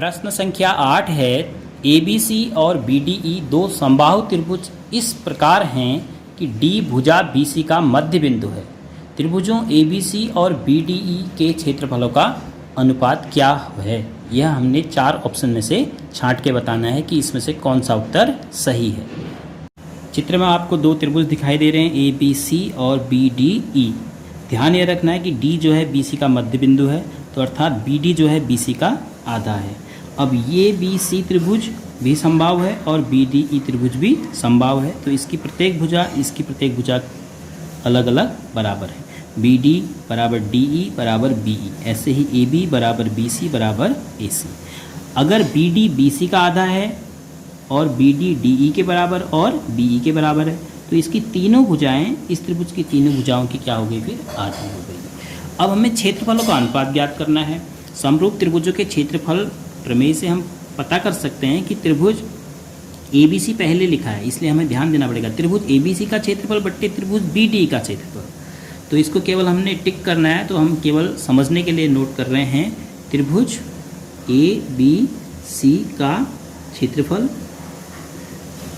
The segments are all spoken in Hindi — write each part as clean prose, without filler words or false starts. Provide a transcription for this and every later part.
प्रश्न संख्या 8 है ABC और BDE दो समबाहु त्रिभुज इस प्रकार हैं कि D भुजा BC का मध्य बिंदु है। त्रिभुजों ABC और BDE के क्षेत्रफलों का अनुपात क्या है? यह हमने 4 ऑप्शन में से छांट के बताना है कि इसमें से कौन सा उत्तर सही है। चित्र में आपको दो त्रिभुज दिखाई दे रहे हैं ABC और BDE। ध्यान ये रखना है कि D जो है BC का मध्य बिंदु है, तो अर्थात BD जो है BC का आधा है। अब ये BC त्रिभुज भी समबाहु है और BDE त्रिभुज भी समबाहु है, तो इसकी प्रत्येक भुजा अलग अलग बराबर है। BD बराबर DE बराबर BE, ऐसे ही AB बराबर BC बराबर AC। अगर BD BC का आधा है और BD DE के बराबर और BE के बराबर है, तो इसकी तीनों भुजाएं, इस त्रिभुज की तीनों भुजाओं की क्या हो गई? फिर आधी हो गई। अब हमें क्षेत्रफलों का अनुपात ज्ञात करना है। समरूप त्रिभुजों के क्षेत्रफल प्रमेय से हम पता कर सकते हैं कि त्रिभुज ABC पहले लिखा है, इसलिए हमें ध्यान देना पड़ेगा त्रिभुज ABC का क्षेत्रफल बट्टे त्रिभुज BDE का क्षेत्रफल। तो इसको केवल हमने टिक करना है, तो हम केवल समझने के लिए नोट कर रहे हैं त्रिभुज ABC का क्षेत्रफल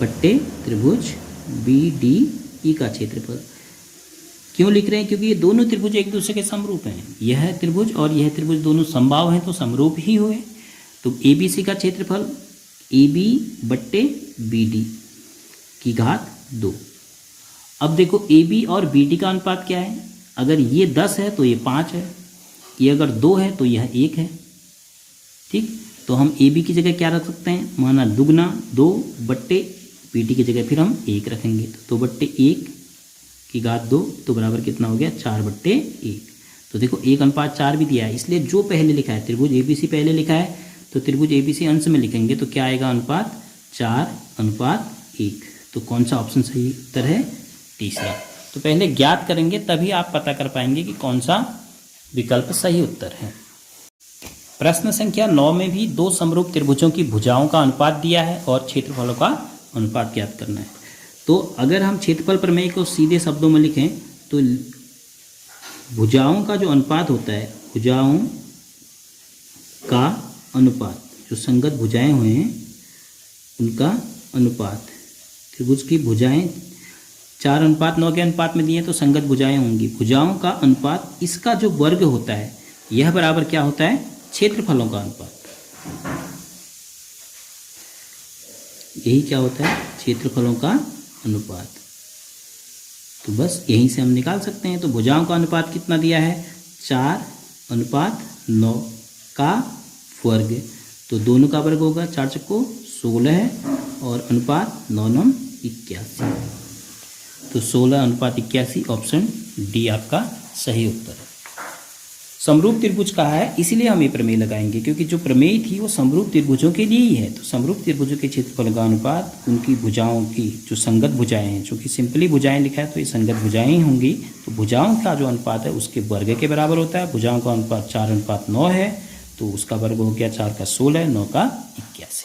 बट्टे त्रिभुज BDE का क्षेत्रफल। क्यों लिख रहे हैं? क्योंकि ये दोनों त्रिभुज एक दूसरे के समरूप हैं। यह त्रिभुज और यह त्रिभुज दोनों समबाहु हैं, तो समरूप ही हुए। तो ABC का क्षेत्रफल AB बट्टे BD की घात 2। अब देखो AB और BD का अनुपात क्या है? अगर ये 10 है तो ये 5 है, ये अगर 2 है तो यह 1 है। ठीक, तो हम AB की जगह क्या रख सकते हैं? माना दुगना 2 बट्टे BD की जगह फिर हम 1 रखेंगे, तो 2 बट्टे 1 की घात 2, तो बराबर कितना हो गया? 4 बट्टे 1। तो देखो 1:4 भी दिया है, इसलिए जो पहले लिखा है त्रिभुज ABC पहले लिखा है, तो त्रिभुज ABC अंश में लिखेंगे तो क्या आएगा? अनुपात 4:1। तो कौन सा ऑप्शन सही उत्तर है? तीसरा। तो पहले ज्ञात करेंगे तभी आप पता कर पाएंगे कि कौन सा विकल्प सही उत्तर है। प्रश्न संख्या 9 में भी दो समरूप त्रिभुजों की भुजाओं का अनुपात दिया है और क्षेत्रफलों का अनुपात ज्ञात करना है। तो अगर हम क्षेत्रफल प्रमेय को सीधे शब्दों में लिखें तो भुजाओं का जो अनुपात होता है, भुजाओं का अनुपात, जो संगत भुजाएं हुए हैं उनका अनुपात, त्रिभुज की भुजाएं 4:9 के अनुपात में दिए हैं, तो संगत भुजाएं होंगी। भुजाओं का अनुपात, इसका जो वर्ग होता है यह बराबर क्या होता है? क्षेत्रफलों का अनुपात। यही क्या होता है? क्षेत्रफलों का अनुपात। तो बस यहीं से हम निकाल सकते हैं। तो भुजाओं का अनुपात कितना दिया है? 4:9 का वर्ग, तो दोनों का वर्ग होगा 4 चक्को 16 है और अनुपात 9 81। तो 16:81 ऑप्शन डी आपका सही उत्तर है। समरूप त्रिभुज कहा है, इसीलिए हम ये प्रमेय लगाएंगे क्योंकि जो प्रमेय थी वो समरूप त्रिभुजों के लिए ही है। तो समरूप त्रिभुजों के क्षेत्रफल का अनुपात उनकी भुजाओं की जो संगत भुजाएं हैं, चूँकि सिंपली भुजाएं लिखा है तो ये संगत भुजाएं ही होंगी, तो भुजाओं का जो अनुपात है उसके वर्ग के बराबर होता है। भुजाओं का अनुपात 4:9 है, तो उसका वर्ग हो गया 4 का 16, 9 का 81।